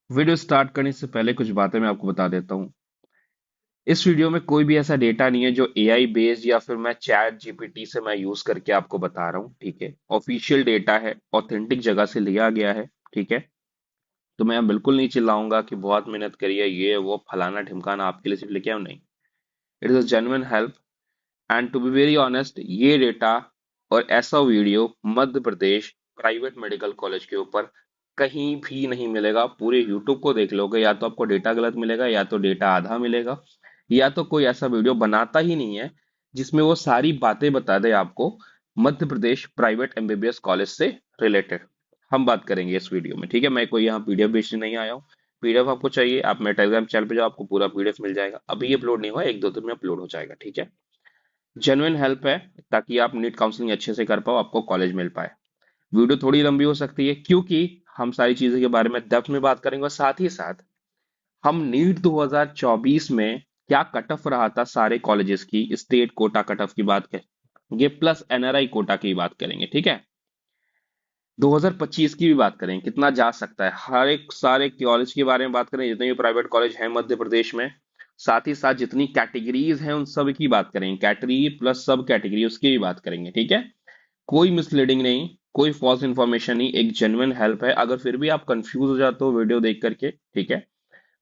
Video start करने से पहले कुछ बातें मैं आपको बता देता हूँ। इस वीडियो में कोई भी ऐसा डेटा नहीं है जो एआई बेस्ड या फिर मैं चैट जीपीटी से मैं यूज करके आपको बता रहा हूँ। ठीक है, ऑफिशियल डेटा है, ऑथेंटिक जगह से लिया गया है। ठीक है, तो मैं बिल्कुल नहीं चिल्लाऊंगा कि बहुत मेहनत करिए, ये वो फलाना ढिमकाना आपके लिए सिर्फ लेके आऊं, नहीं। It is a genuine help. And to be very honest, ये डेटा और ऐसा video Madhya Pradesh private medical college के ऊपर कहीं भी नहीं मिलेगा। पूरे यूट्यूब को देख लोगे, या तो आपको डेटा गलत मिलेगा, या तो डेटा आधा मिलेगा, या तो कोई ऐसा वीडियो बनाता ही नहीं है जिसमें वो सारी बातें बता दे आपको मध्य प्रदेश प्राइवेट एमबीबीएस कॉलेज से रिलेटेड। हम बात करेंगे इस वीडियो में। ठीक है, मैं कोई यहाँ पीडीएफ बेचने नहीं आया हूँ। पीडीएफ आपको चाहिए, आप मेरे टेलीग्राम चैनल पे जाओ, आपको पूरा पीडीएफ मिल जाएगा। अभी अपलोड नहीं हुआ, एक दो दिन में अपलोड हो जाएगा। ठीक है, जेन्युइन हेल्प है ताकि आप नीट काउंसलिंग अच्छे से कर पाओ, आपको कॉलेज मिल पाए। वीडियो थोड़ी लंबी हो सकती है क्योंकि हम सारी चीजों के बारे में डेप्थ में बात करेंगे, और साथ ही साथ हम नीट 2024 में क्या कट ऑफ रहा था सारे कॉलेजेस की, स्टेट कोटा कट ऑफ की बात करेंगे, प्लस एनआरआई कोटा की बात करेंगे। ठीक है, 2025 की भी बात करें कितना जा सकता है, हर एक सारे कॉलेज के बारे में बात करें, जितने भी प्राइवेट कॉलेज हैं मध्य प्रदेश में। साथ ही साथ जितनी कैटेगरीज हैं उन सब की बात करेंगे, कैटेगरी प्लस सब कैटेगरी उसकी भी बात करेंगे। ठीक है, कोई मिसलीडिंग नहीं, कोई फॉल्स इंफॉर्मेशन नहीं, एक जेन्युइन हेल्प है। अगर फिर भी आप कंफ्यूज हो जाते हो वीडियो देख करके, ठीक है,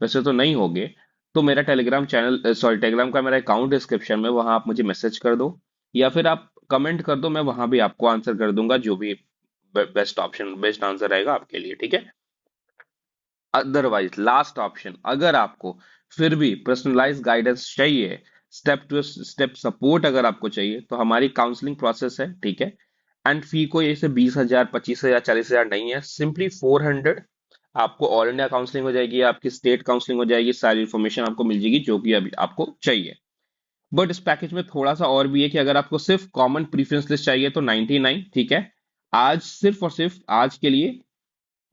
वैसे तो नहीं होगे, तो मेरा टेलीग्राम चैनल, सॉरी, टेलीग्राम का मेरा अकाउंट डिस्क्रिप्शन में, वहां आप मुझे मैसेज कर दो, या फिर आप कमेंट कर दो, मैं वहां भी आपको आंसर कर दूंगा, जो भी बेस्ट ऑप्शन, बेस्ट आंसर रहेगा आपके लिए। ठीक है, अदरवाइज लास्ट ऑप्शन, अगर आपको फिर भी पर्सनलाइज गाइडेंस चाहिए, स्टेप टू स्टेप सपोर्ट अगर आपको चाहिए, तो हमारी काउंसलिंग प्रोसेस है। ठीक है, एंड फी कोई ऐसे 20,000, 25,000, 40,000 नहीं है, सिंपली 400। आपको ऑल इंडिया काउंसलिंग हो जाएगी, आपकी स्टेट काउंसलिंग हो जाएगी, सारी इन्फॉर्मेशन आपको मिल जाएगी जो कि अभी आपको चाहिए। बट इस पैकेज में थोड़ा सा और भी है कि अगर आपको सिर्फ कॉमन प्रीफरेंस लिस्ट चाहिए तो 99। ठीक है, आज सिर्फ और सिर्फ आज के लिए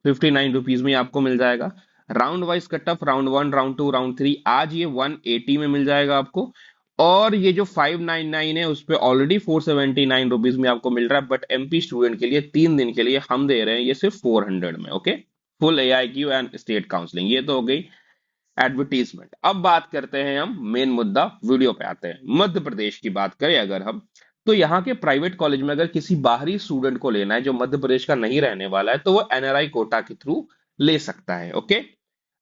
59 रुपीज में आपको मिल जाएगा। Round wise cut off, round one, round to, round three, आज ये 180 में मिल जाएगा आपको। और ये जो 599 है उस पे ऑलरेडी 479 रुपीज में आपको मिल रहा है, बट एमपी स्टूडेंट के लिए 3 दिन के लिए हम दे रहे हैं ये सिर्फ 400 में। Okay, full AIQ and state counselling, ये तो हो गई एडवर्टीजमेंट। अब बात करते हैं, हम मेन मुद्दा वीडियो पे आते हैं। मध्य प्रदेश की बात करें अगर हम, तो यहाँ के प्राइवेट कॉलेज में अगर किसी बाहरी स्टूडेंट को लेना है जो मध्य प्रदेश का नहीं रहने वाला है, तो वो एनआरआई कोटा के थ्रू ले सकता है। ओके,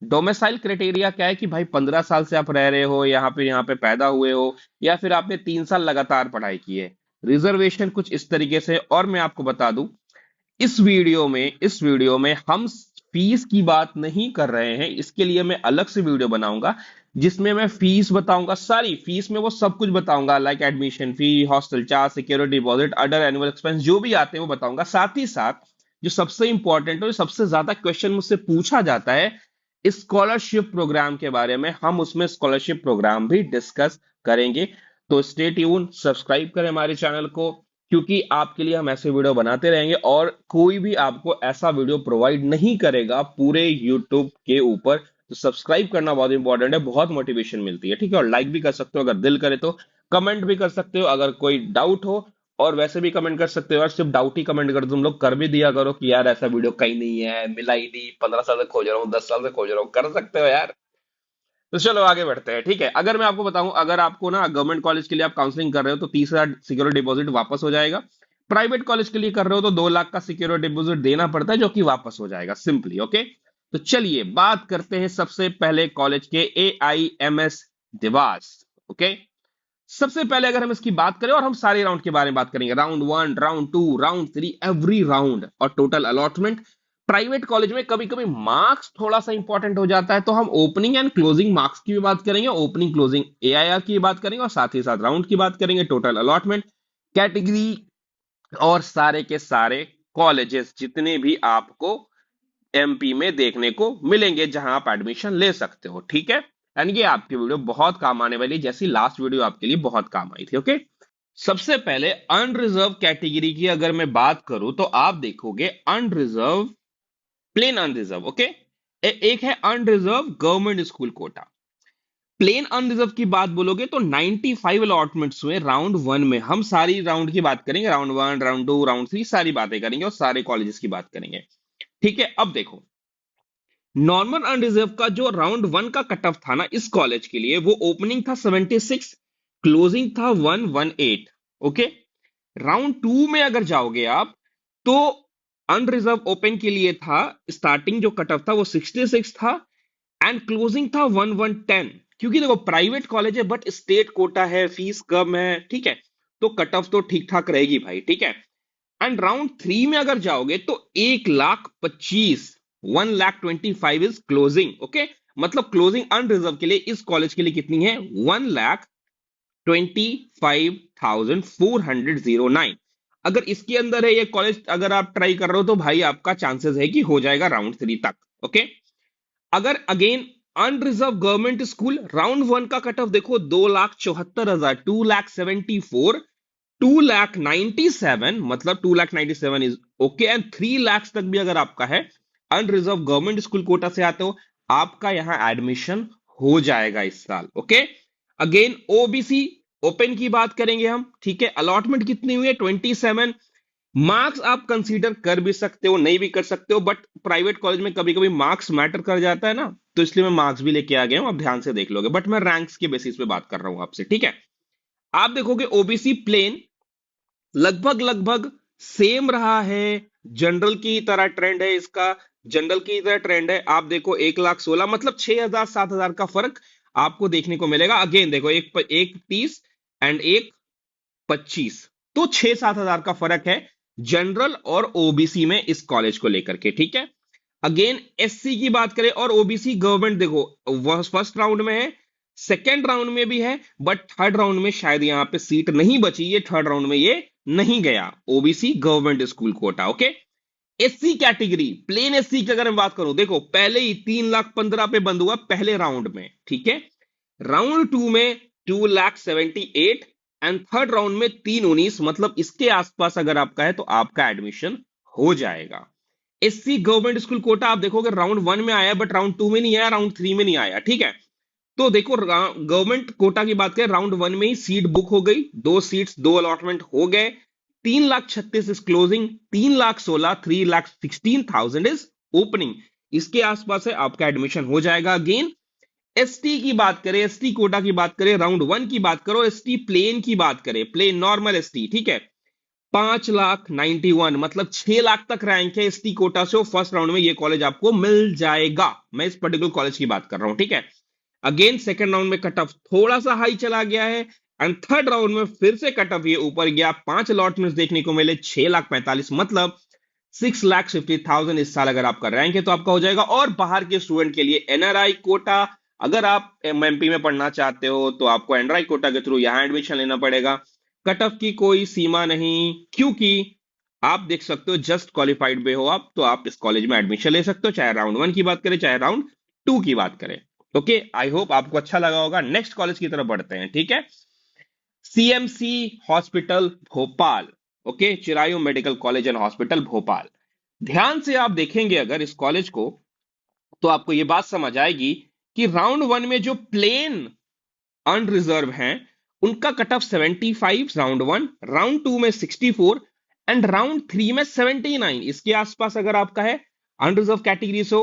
डोमिसाइल क्राइटेरिया क्या है कि भाई 15 साल से आप रह रहे हो यहाँ पे पैदा हुए हो, या फिर आपने 3 साल लगातार पढ़ाई की है। रिजर्वेशन कुछ इस तरीके से। और मैं आपको बता दूं, इस वीडियो में हम फीस की बात नहीं कर रहे हैं, इसके लिए मैं अलग से वीडियो बनाऊंगा जिसमें मैं फीस बताऊंगा, सारी फीस में वो सब कुछ बताऊंगा, like admission fee, hostel charge, security deposit, other annual expense, जो भी आते हैं वो बताऊंगा। साथ ही साथ जो सबसे इंपॉर्टेंट और सबसे ज्यादा क्वेश्चन मुझसे पूछा जाता है स्कॉलरशिप प्रोग्राम के बारे में, हम उसमें स्कॉलरशिप प्रोग्राम भी डिस्कस करेंगे। तो स्टे ट्यून, सब्सक्राइब करें हमारे चैनल को, क्योंकि आपके लिए हम ऐसे वीडियो बनाते रहेंगे, और कोई भी आपको ऐसा वीडियो प्रोवाइड नहीं करेगा पूरे यूट्यूब के ऊपर। तो सब्सक्राइब करना बहुत इंपॉर्टेंट है, बहुत मोटिवेशन मिलती है। ठीक है, और लाइक भी कर सकते हो अगर दिल करे तो, कमेंट भी कर सकते हो अगर कोई डाउट हो, और वैसे भी कमेंट कर सकते हो। और सिर्फ डाउट ही कमेंट कर, तुम लोग कर भी दिया करो कि यार ऐसा वीडियो कहीं नहीं है, मिला ही नहीं, 15 साल से खोज रहा हूँ, 10 साल से खोज रहा हूँ, कर सकते हो यार। तो चलो आगे बढ़ते हैं। ठीक है, अगर मैं आपको बताऊं, अगर आपको ना गवर्नमेंट कॉलेज के लिए आप काउंसलिंग कर रहे हो तो 30,000 सिक्योरिटी डिपॉजिट वापस हो जाएगा। प्राइवेट कॉलेज के लिए कर रहे हो तो 2 लाख का सिक्योरिटी डिपॉजिट देना पड़ता है, जो कि वापस हो जाएगा सिंपली। ओके, तो चलिए बात करते हैं सबसे पहले कॉलेज के, AIMS देवास। ओके, सबसे पहले अगर हम इसकी बात करें, और हम सारे राउंड के बारे में बात करेंगे, round one, round to, round three, every round, और टोटल अलॉटमेंट। प्राइवेट कॉलेज में कभी कभी मार्क्स थोड़ा सा इंपॉर्टेंट हो जाता है, तो हम ओपनिंग एंड क्लोजिंग मार्क्स की भी बात करेंगे, ओपनिंग क्लोजिंग AIR की भी बात करेंगे, और साथ ही साथ राउंड की बात करेंगे, टोटल अलॉटमेंट, कैटेगरी, और सारे के सारे कॉलेजेस जितने भी आपको MP में देखने को मिलेंगे जहां आप एडमिशन ले सकते हो। ठीक है, एंड ये आपकी वीडियो बहुत काम आने वाली है, जैसी लास्ट वीडियो आपके लिए बहुत काम आई थी। ओके, सबसे पहले अनरिजर्व कैटेगरी की अगर मैं बात करूं, तो आप देखोगे अनरिजर्व, प्लेन अनरिजर्व। ओके, एक है unreserve government school quota. Plain unreserve की बात बोलोगे तो 95 अलॉटमेंट्स हुए राउंड वन में। हम सारी राउंड की बात करेंगे, round one, round to, round three, सारी बातें करेंगे और सारे कॉलेजेस की बात करेंगे। ठीक है, अब देखो, नॉर्मल अनरिजर्व का जो राउंड वन का कट ऑफ था ना इस कॉलेज के लिए, वो ओपनिंग था 76, क्लोजिंग था 118। ओके, राउंड टू में अगर जाओगे आप, तो अनरिजर्व ओपन के लिए था, स्टार्टिंग जो कट ऑफ था वो 66 था, एंड क्लोजिंग था 1110। क्योंकि देखो प्राइवेट कॉलेज है बट स्टेट कोटा है, फीस कम है, ठीक है, तो कट ऑफ तो ठीक ठाक रहेगी भाई, ठीक है। एंड राउंड थ्री में अगर जाओगे तो 1,25,000, 1,25,000 इज क्लोजिंग। ओके, मतलब क्लोजिंग अनरिजर्व के लिए इस कॉलेज के लिए कितनी है? 1,25,409। अगर इसके अंदर है ये कॉलेज, अगर आप ट्राई कर रहे हो तो भाई आपका चांसेस है कि हो जाएगा राउंड थ्री तक। ओके, अगर again unreserve government school, round one का कट ऑफ देखो 2,74,000, 2,74,000, 2,97,000, मतलब 2,97,000 इज ओके, एंड 3 लाख तक भी अगर आपका है, अनरिजर्व गवर्नमेंट स्कूल कोटा से आते हो, आपका यहां एडमिशन हो जाएगा इस साल। ओके, अगेन ओबीसी ओपन की बात करेंगे हम, ठीक है, अलॉटमेंट कितनी हुई है? 27। मार्क्स आप कंसीडर कर भी सकते हो, नहीं भी कर सकते हो, बट प्राइवेट कॉलेज में कभी कभी मार्क्स मैटर कर जाता है ना, तो इसलिए मैं मार्क्स भी लेके आ गया हूं, आप ध्यान से देख लोगे, बट मैं रैंक्स के बेसिस पे बात कर रहा हूं आपसे, ठीक है। आप देखोगे ओबीसी प्लेन लगभग लगभग सेम रहा है, जनरल की तरह ट्रेंड है इसका, जनरल की तरह ट्रेंड है। आप देखो 1,16,000, मतलब 6,000 7,000 का फर्क आपको देखने को मिलेगा। अगेन देखो एक 30 एंड एक 25, तो 6-7 हजार का फर्क है जनरल और ओबीसी में इस कॉलेज को लेकर के, ठीक है। अगेन एससी की बात करें और ओबीसी गवर्नमेंट, देखो वह फर्स्ट राउंड में है, सेकेंड राउंड में भी है, बट थर्ड राउंड में शायद यहां पे सीट नहीं बची, ये थर्ड राउंड में ये नहीं गया, OBC government school quota. Okay, SC category plain SC की अगर मैं बात करूं, देखो पहले ही 3,15,000 पे बंद हुआ पहले राउंड में, ठीक है। राउंड टू में 2,78,000, एंड थर्ड राउंड में 3,19, मतलब इसके आसपास अगर आपका है तो आपका एडमिशन हो जाएगा। एससी गवर्नमेंट स्कूल कोटा आप देखोगे राउंड वन में आया, बट राउंड टू में नहीं आया, राउंड थ्री में नहीं आया, ठीक है। तो देखो गवर्नमेंट कोटा की बात करें, राउंड वन में ही सीट बुक हो गई, दो सीट्स, दो अलॉटमेंट हो गए, 3,36,000 इज क्लोजिंग, 3,16,000, 3,16,000 इज ओपनिंग, इसके आसपास है आपका एडमिशन हो जाएगा। अगेन एसटी की बात करें, एसटी कोटा की बात करें, राउंड वन की बात करो, एसटी प्लेन की बात करें, प्लेन नॉर्मल एसटी, ठीक है, 5,91,000, मतलब 6 लाख तक रैंक है एसटी कोटा से, फर्स्ट राउंड में ये कॉलेज आपको मिल जाएगा। मैं इस पर्टिकुलर कॉलेज की बात कर रहा हूं, ठीक है। अगेन सेकंड राउंड में कट ऑफ थोड़ा सा हाई चला गया है, एंड थर्ड राउंड में फिर से कट ऑफ ये ऊपर गया, 5 अलॉटमेंट्स देखने को मिले, 6,45,000, मतलब 6,50,000 इस साल अगर आपका रैंक है तो आपका हो जाएगा। और बाहर के स्टूडेंट के लिए एनआरआई कोटा, अगर आप एमपी में पढ़ना चाहते हो तो आपको एनआरआई कोटा के थ्रू यहां एडमिशन लेना पड़ेगा। कट ऑफ की कोई सीमा नहीं, क्योंकि आप देख सकते हो जस्ट क्वालिफाइड पे हो आप, तो आप इस कॉलेज में एडमिशन ले सकते हो, चाहे राउंड वन की बात करें चाहे राउंड टू की बात करें। ओके, आई होप आपको अच्छा लगा होगा। नेक्स्ट कॉलेज की तरफ बढ़ते हैं, ठीक है। CMC hospital Bhopal, okay, Chirayu medical college and hospital Bhopal. ध्यान से आप देखेंगे अगर इस कॉलेज को, तो आपको यह बात समझ आएगी कि राउंड वन में जो प्लेन अनरिजर्व हैं उनका cut off 75 round one, round to में 64, एंड राउंड थ्री में 79, इसके आसपास अगर आपका है अनरिजर्व कैटेगरी से,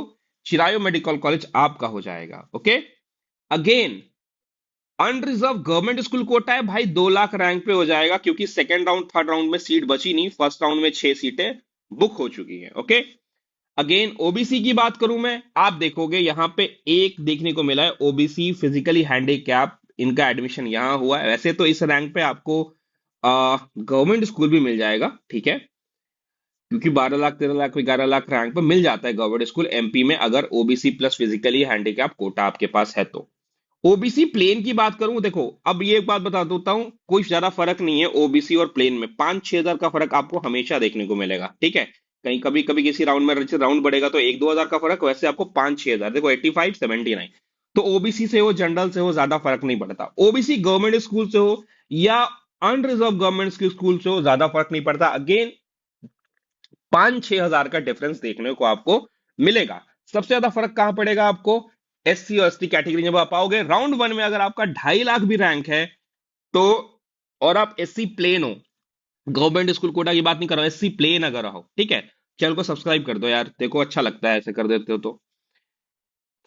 चिरायू मेडिकल कॉलेज आपका हो जाएगा। Okay, again unreserve government school quota है भाई, 2 लाख रैंक पे हो जाएगा, क्योंकि सेकंड राउंड थर्ड राउंड में सीट बची नहीं, फर्स्ट राउंड में 6 सीटें बुक हो चुकी हैं। ओके, अगेन ओबीसी की बात करूं मैं, आप देखोगे यहां पे एक देखने को मिला है ओबीसी फिजिकली हैंडीकैप, इनका एडमिशन यहां हुआ है। वैसे तो इस रैंक पे आपको गवर्नमेंट स्कूल भी मिल जाएगा, ठीक है, क्योंकि 12 लाख 13 लाख 11 लाख रैंक पे मिल जाता है गवर्नमेंट स्कूल एमपी में, अगर OBC plus physically handicap quota आपके पास है तो। ओबीसी प्लेन की बात करूं, देखो अब ये एक बात बता देता हूं, कोई ज्यादा फर्क नहीं है ओबीसी और प्लेन में, 5-6 हजार का फर्क आपको हमेशा देखने को मिलेगा, ठीक है। कहीं कभी कभी किसी राउंड में राउंड बढ़ेगा तो 1-2 हजार का फर्क, वैसे आपको 5-6 हजार, देखो 85-79, तो ओबीसी से हो जनरल से हो ज्यादा फर्क नहीं पड़ता, ओबीसी गवर्नमेंट स्कूल से हो या अनरिजर्व गवर्नमेंट स्कूल से हो ज्यादा फर्क नहीं पड़ता। अगेन 5-6 हजार का डिफरेंस देखने को आपको मिलेगा। सबसे ज्यादा फर्क कहां पड़ेगा आपको? एससी और एसटी कैटेगरी जब आप आओगे, राउंड वन में अगर आपका 2.5 लाख भी रैंक है तो, और आप एससी प्लेन हो, गवर्नमेंट स्कूल कोटा की बात नहीं कर रहा हूं, एससी प्लेन अगर हो, ठीक है, चैनल को सब्सक्राइब कर दो यार, देखो अच्छा लगता है ऐसे कर देते हो तो।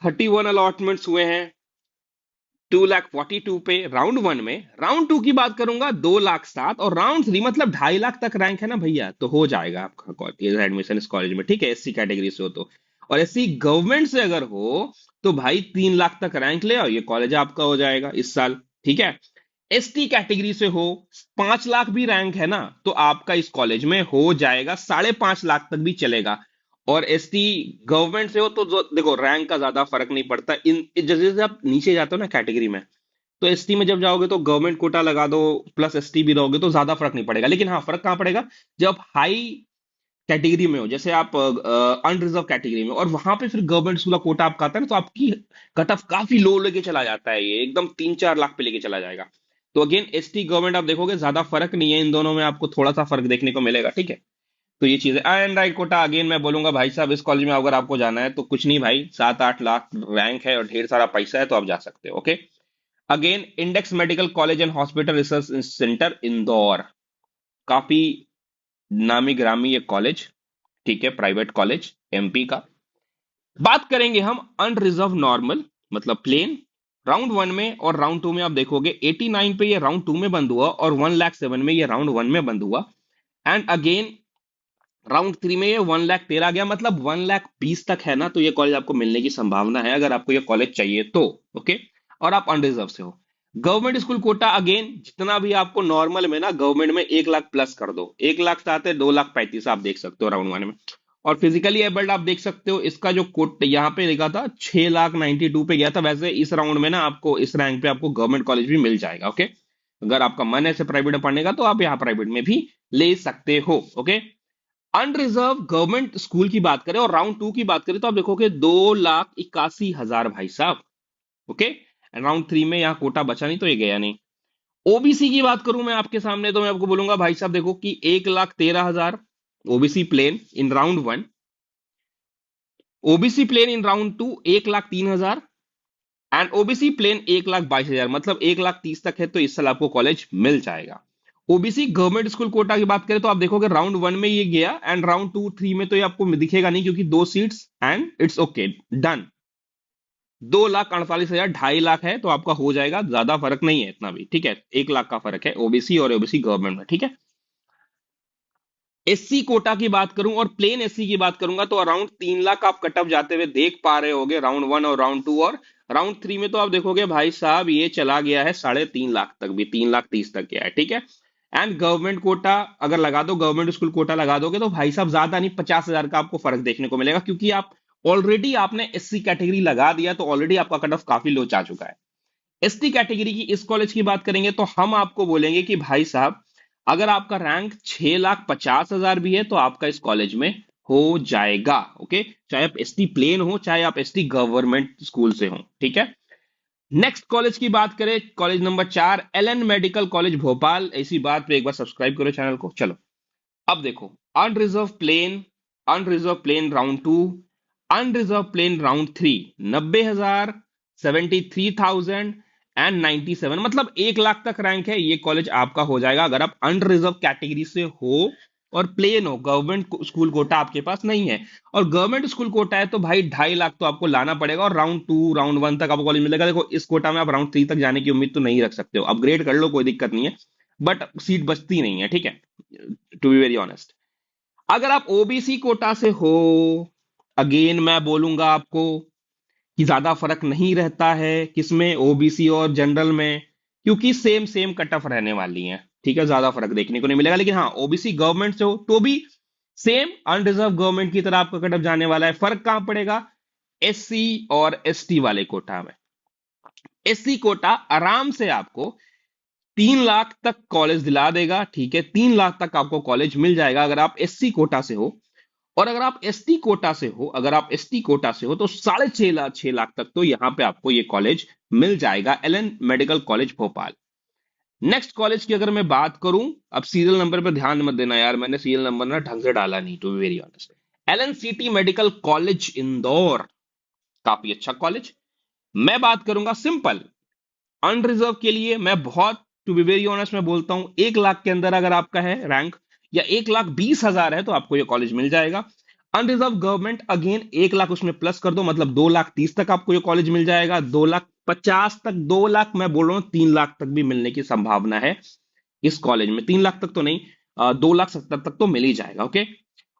31 अलॉटमेंट्स हुए हैं 2,42 पे राउंड वन में। राउंड टू की बात करूंगा 2,07 और राउंड थ्री मतलब 2.5 लाख तक रैंक है ना भैया, तो हो जाएगा आपका एडमिशन इस कॉलेज में, ठीक है, एससी कैटेगरी से हो तो। और एससी गवर्नमेंट से अगर हो तो भाई 3 लाख तक रैंक ले आओ, ये कॉलेज आपका हो जाएगा इस साल, ठीक है। एसटी कैटेगरी से हो, 5 लाख भी रैंक है ना, तो आपका इस कॉलेज में हो जाएगा, 5.5 लाख तक भी चलेगा। और एसटी गवर्नमेंट से हो तो देखो रैंक का ज्यादा फर्क नहीं पड़ता, जैसे जैसे आप नीचे जाते हो ना कैटेगरी में, तो एसटी में जब जाओगे तो गवर्नमेंट कोटा लगा दो प्लस एसटी भी रहोगे तो ज्यादा फर्क नहीं पड़ेगा। लेकिन हाँ, फर्क कहां पड़ेगा, जब आप हाई कैटेगरी में हो, जैसे आप अनरिजर्व कैटेगरी में, और वहां पे फिर गवर्नमेंट स्कूल का कोटा आपका आता है ना, तो आपकी कट ऑफ काफी लो लेके चला जाता है, ये एकदम 3-4 लाख पे लेके चला जाएगा। तो अगेन एसटी गवर्नमेंट आप देखोगे ज्यादा फर्क नहीं है इन दोनों में, आपको थोड़ा सा फर्क देखने को मिलेगा, ठीक है। तो ये चीज है। एंड राइट कोटा अगेन मैं बोलूंगा भाई साहब, इस कॉलेज में अगर आपको जाना है तो कुछ नहीं भाई, 7-8 लाख रैंक है और ढेर सारा पैसा है, तो आप जा सकते हो, okay. Again index medical college and hospital research centre Indore, काफी नामी ग्रामी ये कॉलेज, ठीक है, प्राइवेट कॉलेज एमपी का। बात करेंगे हम अनरिजर्व नॉर्मल मतलब प्लेन, राउंड वन में और राउंड टू में आप देखोगे 89 पे ये राउंड टू में बंद हुआ और 1,07,000 में ये राउंड वन में बंद हुआ। एंड अगेन राउंड थ्री में ये 1,13,000 गया, मतलब 1,20,000 तक है ना, तो ये कॉलेज आपको मिलने की संभावना है अगर आपको ये कॉलेज चाहिए तो, ओके। और आप अनरिजर्व से हो। गवर्नमेंट स्कूल कोटा अगेन जितना भी आपको नॉर्मल में ना, गवर्नमेंट में 1 लाख प्लस कर दो, 1,07,000 है, 2,35,000 आप देख सकते हो राउंड वन में। और फिजिकली एबल्ड आप देख सकते हो, इसका जो कोट यहाँ पे लिखा था 6,92,000 पे गया था, वैसे इस राउंड में ना आपको इस रैंक पे आपको गवर्नमेंट कॉलेज भी मिल जाएगा, ओके। अगर आपका मन है प्राइवेट में पढ़ने का तो आप यहाँ प्राइवेट में भी ले सकते हो, ओके। अनरिजर्व गवर्नमेंट स्कूल की बात करें और राउंड टू की बात करें तो आप देखोगे 2,81,000 भाई साहब, ओके। राउंड थ्री में यहां कोटा बचा नहीं तो ये गया नहीं। ओबीसी की बात करूं मैं आपके सामने, तो मैं आपको बोलूंगा भाई साहब देखो कि 1,13,000 OBC plain in round one, OBC plain in round two 1,03,000 and OBC plain 1,22,000, मतलब 1,30,000 तक है, तो इस साल आपको कॉलेज मिल जाएगा। ओबीसी गवर्नमेंट स्कूल कोटा की बात करें तो आप देखोगे राउंड वन में ये गया एंड राउंड टू थ्री में तो ये आपको दिखेगा नहीं, क्योंकि 2 seats and it's okay done. 2,48,000 2.5 lakh है, तो आपका हो जाएगा, ज्यादा फर्क नहीं है इतना भी, ठीक है, 1 लाख का फर्क है ओबीसी और ओबीसी गवर्नमेंट में, ठीक है। एससी कोटा की बात करूं और प्लेन एससी की बात करूंगा तो अराउंड 3 लाख आप कट ऑफ जाते हुए देख पा रहे होगे राउंड वन और राउंड टू, और राउंड थ्री में तो आप देखोगे भाई साहब ये चला गया है 3.5 लाख तक भी, 3,30,000 तक गया है, ठीक है। एंड गवर्नमेंट कोटा अगर लगा दो, गवर्नमेंट स्कूल कोटा लगा दोगे तो भाई साहब ज्यादा नहीं 50,000 का आपको फर्क देखने को मिलेगा, क्योंकि आप ऑलरेडी आपने एससी कैटेगरी लगा दिया, तो ऑलरेडी आपका कट ऑफ काफी लो जा चुका है। एसटी कैटेगरी की इस कॉलेज की बात करेंगे तो हम आपको बोलेंगे कि भाई साहब अगर आपका रैंक 6,50,000 भी है तो आपका इस कॉलेज में हो जाएगा, ओके, चाहे आप एसटी प्लेन हो चाहे आप एसटी गवर्नमेंट स्कूल से हो, ठीक है। नेक्स्ट कॉलेज की बात करें, college number 4 LN medical college Bhopal. ऐसी बात पे एक बार सब्सक्राइब करो चैनल को। चलो अब देखो, unreserve plain round two, unreserve plain round three, 90,000, 73,000 and 97, मतलब 1 लाख तक रैंक है, ये कॉलेज आपका हो जाएगा अगर आप अनरिजर्व कैटेगरी से हो और प्लेन हो, गवर्नमेंट स्कूल कोटा आपके पास नहीं है। और गवर्नमेंट स्कूल कोटा है तो भाई 2.5 लाख तो आपको लाना पड़ेगा, और राउंड टू राउंड वन तक आपको कॉलेज मिलेगा। देखो इस कोटा में आप राउंड थ्री तक जाने की उम्मीद तो नहीं रख सकते हो, अपग्रेड कर लो कोई दिक्कत नहीं है, बट सीट बचती नहीं है, ठीक है, टू बी वेरी ऑनेस्ट। अगर आप ओबीसी कोटा से हो, अगेन मैं बोलूंगा आपको कि ज्यादा फर्क नहीं रहता है किसमें, ओबीसी और जनरल में, क्योंकि सेम सेम कट ऑफ रहने वाली है, ठीक है, ज्यादा फर्क देखने को नहीं मिलेगा। लेकिन हाँ, ओबीसी गवर्नमेंट से हो तो भी सेम अनरिजर्व गवर्नमेंट की तरह आपका कट ऑफ जाने वाला है। फर्क कहां पड़ेगा, एससी और एसटी वाले कोटा में। एससी कोटा आराम से आपको 3 लाख तक कॉलेज दिला देगा, ठीक है, 3 लाख तक आपको कॉलेज मिल जाएगा अगर आप एससी कोटा से हो। और अगर आप एसटी कोटा से हो, अगर आप एसटी कोटा से हो तो 6.5 लाख 6 लाख तक तो यहां पे आपको ये कॉलेज मिल जाएगा, LN medical college Bhopal. Next college की अगर मैं बात करूं, अब सीरियल नंबर पे ध्यान मत देना यार, मैंने सीरियल नंबर ना ढंग से डाला नहीं, to be very honest. LNCT medical college Indore, काफी अच्छा कॉलेज। मैं बात करूंगा सिंपल अनरिजर्व के लिए, मैं बहुत टू बी वेरी ऑनेस्ट मैं बोलता हूं 1 लाख के अंदर अगर आपका है रैंक, या 1,20,000 है तो आपको ये कॉलेज मिल जाएगा। अनरिजर्व गवर्नमेंट अगेन 1 लाख उसमें प्लस कर दो, मतलब 2,30,000 तक आपको ये कॉलेज मिल जाएगा। 2,50,000 तक, 2 लाख मैं बोल रहा हूँ, 3 लाख तक भी मिलने की संभावना है इस कॉलेज में। 3 लाख तक तो नहीं, 2,70,000 तक तो मिल ही जाएगा। ओके।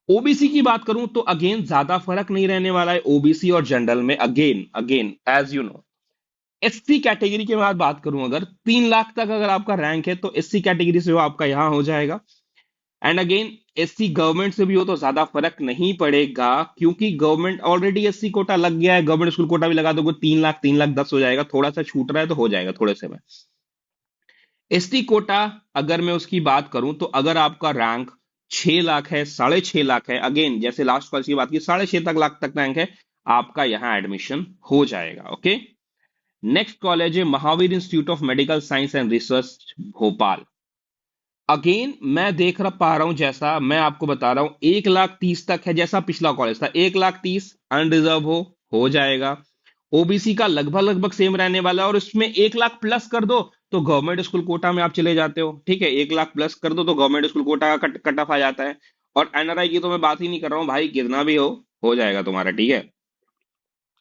ओबीसी की बात करूं तो अगेन ज्यादा फर्क नहीं रहने वाला है ओबीसी और जनरल में। Again again as you know, SC category के बाद बात करूं, अगर 3 लाख तक अगर आपका रैंक है तो एससी कैटेगरी से वो आपका यहां हो जाएगा। एंड अगेन एससी गवर्नमेंट से भी हो तो ज्यादा फर्क नहीं पड़ेगा, क्योंकि गवर्नमेंट ऑलरेडी एससी कोटा लग गया है। गवर्नमेंट स्कूल कोटा भी लगा दोगे, 3 लाख 3,10,000 हो जाएगा। थोड़ा सा छूट रहा है तो हो जाएगा थोड़े से में। एसटी कोटा अगर मैं उसकी बात करूं तो अगर आपका रैंक 6 लाख है, 6.5 लाख है, अगेन जैसे लास्ट कॉलेज की बात की, 6.5 लाख तक रैंक है, आपका यहां एडमिशन हो जाएगा। ओके। नेक्स्ट कॉलेज है Mahavir institute of medical science and research Bhopal. Again मैं देख रहा पा रहा हूं, जैसा मैं आपको बता रहा हूं, 1,30,000 तक है, जैसा पिछला कॉलेज था 1,30,000 अनरिजर्व हो जाएगा। ओबीसी का लगभग लगभग सेम रहने वाला है, और उसमें 1 लाख प्लस कर दो तो गवर्नमेंट स्कूल कोटा में आप चले जाते हो। ठीक है, 1 लाख प्लस कर दो तो गवर्नमेंट स्कूल कोटा का कट ऑफ आ जाता है। और एनआरआई की तो मैं बात ही नहीं कर रहा हूं भाई, कितना भी हो जाएगा तुम्हारा। ठीक है,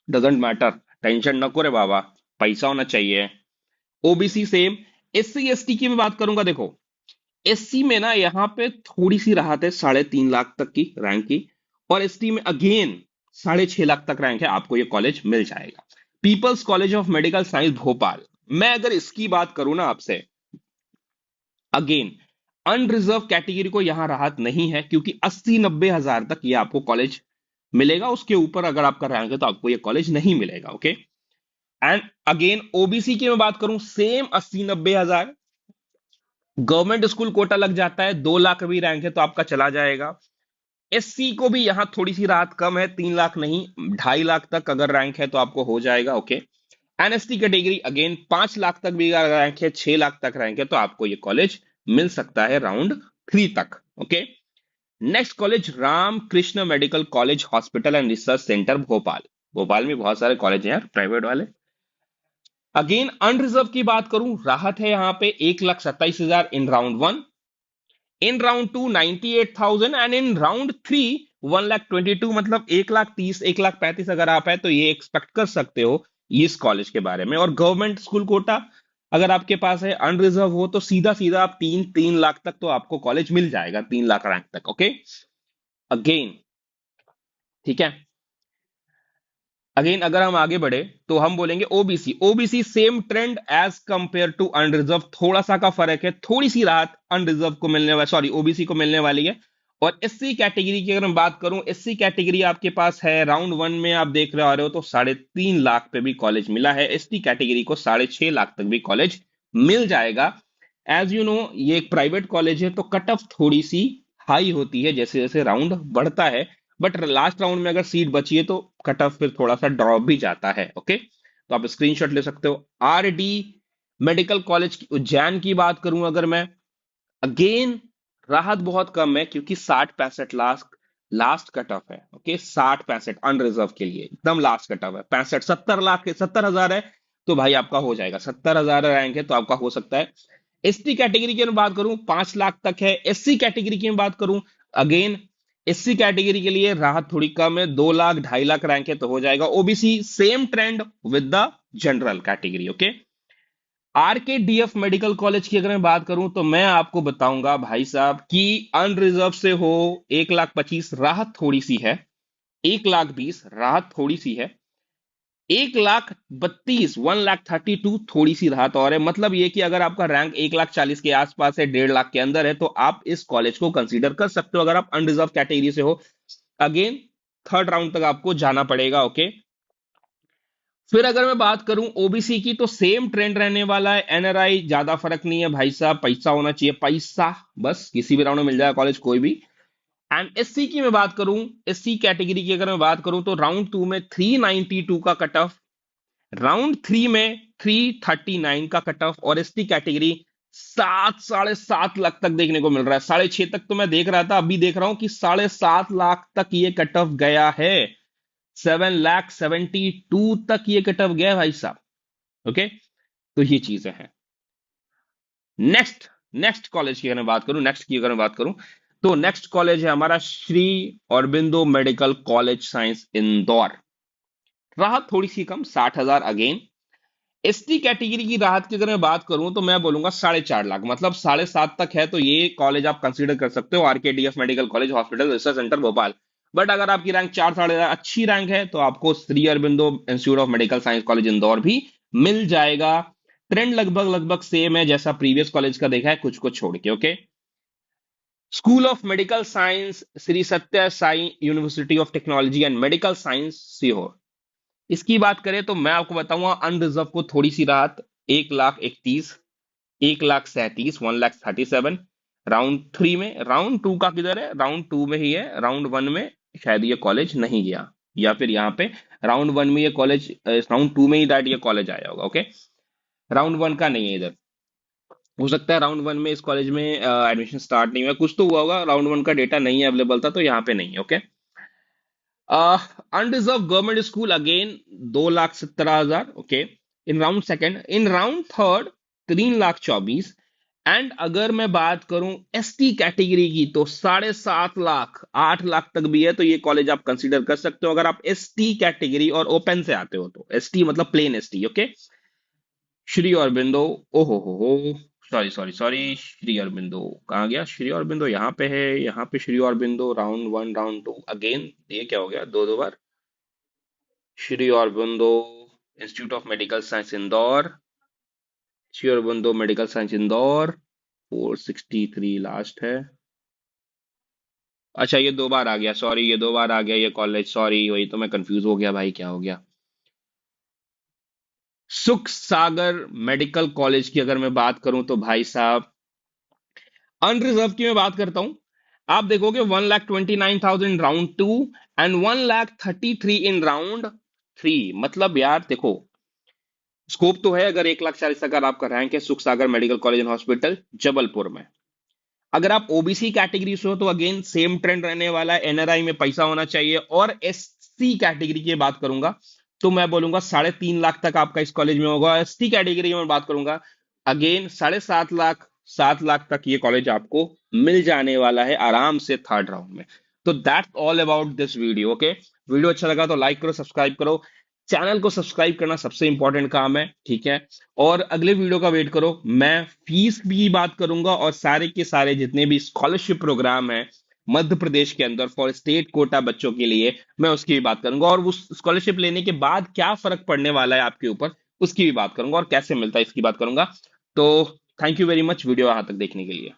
डजेंट मैटर, टेंशन न करे बाबा, पैसा होना चाहिए। OBC same. एससी एसटी की मैं बात करूंगा, देखो एससी में ना यहाँ पे थोड़ी सी राहत है, 3.5 लाख तक की रैंक की। और एसटी में अगेन 6.5 लाख तक रैंक है, आपको ये कॉलेज मिल जाएगा। Peoples college of medical science Bhopal, मैं अगर इसकी बात करूं ना आपसे, अगेन अनरिजर्व कैटेगरी को यहां राहत नहीं है, क्योंकि 80-90 हजार तक ये आपको कॉलेज मिलेगा। उसके ऊपर अगर आपका रैंक है तो आपको ये कॉलेज नहीं मिलेगा। ओके। एंड अगेन ओबीसी की मैं बात करूं, सेम 80-90 हजार। गवर्नमेंट स्कूल कोटा लग जाता है, 2 लाख भी रैंक है तो आपका चला जाएगा। एससी को भी यहां थोड़ी सी राहत कम है, 3 लाख नहीं, 2.5 लाख तक अगर रैंक है तो आपको हो जाएगा। Okay. NST category again 5 lakh तक भी अगर रैंक है, 6 लाख तक रैंक है तो आपको ये कॉलेज मिल सकता है राउंड 3 तक। Okay. Next college Ram Krishna medical college hospital and research centre Bhopal. Bhopal में बहुत सारे कॉलेज हैं यार, प्राइवेट वाले। अगेन अनरिजर्व की बात करूं, राहत है यहां पे 1,27,000 in round 1, in round 2 98,000, and in round 3 1,22,000। मतलब 1,30,000 1,35,000 अगर आप है तो ये एक्सपेक्ट कर सकते हो इस कॉलेज के बारे में। और गवर्नमेंट स्कूल कोटा अगर आपके पास है, अनरिजर्व हो, तो सीधा सीधा आप 3 लाख तक तो आपको कॉलेज मिल जाएगा, 3 लाख रैंक तक। ओके। अगेन ठीक है, अगेन अगर हम आगे बढ़े तो हम बोलेंगे OBC. OBC same trend as compare to unreserved, थोड़ा सा का फर्क है, थोड़ी सी राहत अनरिजर्व को मिलने वाली, सॉरी ओबीसी को मिलने वाली है। और एससी कैटेगरी की अगर मैं बात करूं, एससी कैटेगरी आपके पास है राउंड 1 में आप देख रहे आ रहे हो तो 3.5 लाख पे भी कॉलेज मिला है। एसटी कैटेगरी को 6.5 लाख तक भी कॉलेज मिल जाएगा। एज यू नो ये एक प्राइवेट कॉलेज है तो कट ऑफ थोड़ी सी हाई होती है जैसे जैसे राउंड बढ़ता है, बट लास्ट राउंड में अगर सीट बची है तो कट ऑफ फिर थोड़ा सा ड्रॉप भी जाता है। ओके, तो आप स्क्रीनशॉट ले सकते हो। आरडी मेडिकल कॉलेज की उज्जैन की बात करूं अगर मैं, अगेन राहत बहुत कम है, क्योंकि 60-65 लाख लास्ट कट ऑफ है। ओके, 60-65 अनरिजर्व के लिए एकदम लास्ट कट ऑफ है। 65-70 लाख 70,000 है तो भाई आपका हो जाएगा, 70,000 रैंक है तो आपका हो सकता है। एसटी कैटेगरी की मैं बात करूं 5 लाख तक है। एससी कैटेगरी की मैं बात करूं, अगेन एससी कैटेगरी के लिए राहत थोड़ी कम है, 2 लाख 2.5 लाख रैंक है तो हो जाएगा। OBC same trend with the general category. Okay. RKDF medical college की अगर मैं बात करूं तो मैं आपको बताऊंगा भाई साहब कि अनरिजर्व से हो 1,25,000 राहत थोड़ी सी है, 1,20,000 राहत थोड़ी सी है, 1,32,000 1,32,000 थोड़ी सी राहत और है। मतलब ये कि अगर आपका रैंक 1,40,000 के आसपास है, 1.5 लाख के अंदर है, तो आप इस कॉलेज को कंसीडर कर सकते हो अगर आप अनरिजर्व कैटेगरी से हो। अगेन थर्ड राउंड तक आपको जाना पड़ेगा। ओके। फिर अगर मैं बात करूं ओबीसी की तो सेम ट्रेंड रहने वाला है। एनआरआई ज्यादा फर्क नहीं है भाई साहब, पैसा होना चाहिए, पैसा बस, किसी भी राउंड में मिल जाएगा कॉलेज कोई भी। एंड एससी की मैं बात करूं, एससी कैटेगरी की अगर मैं बात करूं तो राउंड 2 में 392 का कट ऑफ, राउंड 3 में 339 का कट ऑफ, और एसटी कैटेगरी 7-7.5 लाख तक देखने को मिल रहा है। 6.5 तक तो मैं देख रहा था, अभी देख रहा हूं कि 7.5 लाख तक ये कट ऑफ गया है। 7,72,000 तक ये कट ऑफ गया भाई साहब। ओके, तो ये चीजें हैं। नेक्स्ट नेक्स्ट कॉलेज की अगर मैं बात करूं, नेक्स्ट की अगर मैं बात करूं तो नेक्स्ट कॉलेज है हमारा Shri Aurobindo medical college science Indore. राहत थोड़ी सी कम, 60,000 अगेन। एसटी कैटेगरी की राहत की अगर मैं बात करूं तो मैं बोलूंगा 4.5 लाख, मतलब 7.5 तक है, तो ये कॉलेज आप कंसीडर कर सकते हो, RKDF medical college hospital research centre Bhopal. But अगर आपकी रैंक 4 अच्छी रैंक है तो आपको Shri Aurobindo institute of medical science college Indore भी मिल जाएगा। ट्रेंड लगभग लगभग सेम है जैसा प्रीवियस कॉलेज का देखा है, कुछ को छोड़ के। Okay. School of medical science Shri Satya Sai university of technology and medical science Sehore. इसकी बात करें तो मैं आपको बताऊंगा अनरिजर्व को थोड़ी सी राहत, 1,31,000, 1,37,000, 1,37,000 राउंड 3 में। राउंड 2 का किधर है? राउंड 2 में ही है, राउंड 1 में शायद ये कॉलेज नहीं गया, या फिर यहाँ पे राउंड 1 में ये कॉलेज, राउंड 2 में ही डायरेक्ट ये कॉलेज आया होगा। ओके। राउंड 1 का नहीं है इधर। हो सकता है राउंड 1 में इस कॉलेज में एडमिशन स्टार्ट नहीं हुआ, कुछ तो हुआ होगा, राउंड 1 का डेटा नहीं अवेलेबल था तो यहाँ पे नहीं है। Okay. Unreserved government school again 2,17,000। Okay. In round 2 in round 3 3,24,000। And अगर मैं बात करूं एसटी कैटेगरी की तो 7.5 लाख, 8 लाख तक भी है, तो ये कॉलेज आप कंसीडर कर सकते हो अगर आप एसटी कैटेगरी और ओपन से आते हो तो। एसटी मतलब plain ST. Okay. Shri Aurobindo, ओहो हो, sorry sorry sorry, Shri Aurobindo कहाँ गया? श्री अरबिंदो यहाँ पे है, यहाँ पे Shri Aurobindo round 1 round 2 again, ये क्या हो गया दो दो बार? Shri Aurobindo institute of medical science Indore, Shri Aurobindo medical science Indore, 463 last है। अच्छा ये दो बार आ गया, सॉरी ये दो बार आ गया ये कॉलेज, सॉरी, वही तो मैं कंफ्यूज हो गया भाई, क्या हो गया। सुख सागर मेडिकल कॉलेज की अगर मैं बात करूं तो भाई साहब, अनरिजर्व की मैं बात करता हूं, आप देखोगे 1,29,000 राउंड 2 एंड 1,33,000 इन राउंड 3। मतलब यार देखो, स्कोप तो है, अगर 1,40,000 अगर आपका रैंक है Sukh Sagar medical college and hospital Jabalpur में। अगर आप ओबीसी कैटेगरी से हो तो अगेन सेम ट्रेंड रहने वाला है, एनआरआई में पैसा होना चाहिए। और एससी कैटेगरी की बात करूंगा तो मैं बोलूंगा 3.5 लाख तक आपका इस कॉलेज में होगा। एसटी कैटेगरी में बात करूंगा अगेन 7.5 लाख, 7 लाख तक ये कॉलेज आपको मिल जाने वाला है आराम से थर्ड राउंड में। तो that's all about this video. Okay. Video अच्छा लगा तो लाइक करो, सब्सक्राइब करो, चैनल को सब्सक्राइब करना सबसे इंपॉर्टेंट काम है, ठीक है। और अगले वीडियो का वेट करो, मैं फीस की बात करूंगा और सारे के सारे जितने भी स्कॉलरशिप प्रोग्राम है मध्य प्रदेश के अंदर फॉर स्टेट कोटा बच्चों के लिए, मैं उसकी भी बात करूंगा, और उस स्कॉलरशिप लेने के बाद क्या फर्क पड़ने वाला है आपके ऊपर उसकी भी बात करूंगा, और कैसे मिलता है इसकी बात करूंगा। तो thank you very much video यहां तक देखने के लिए।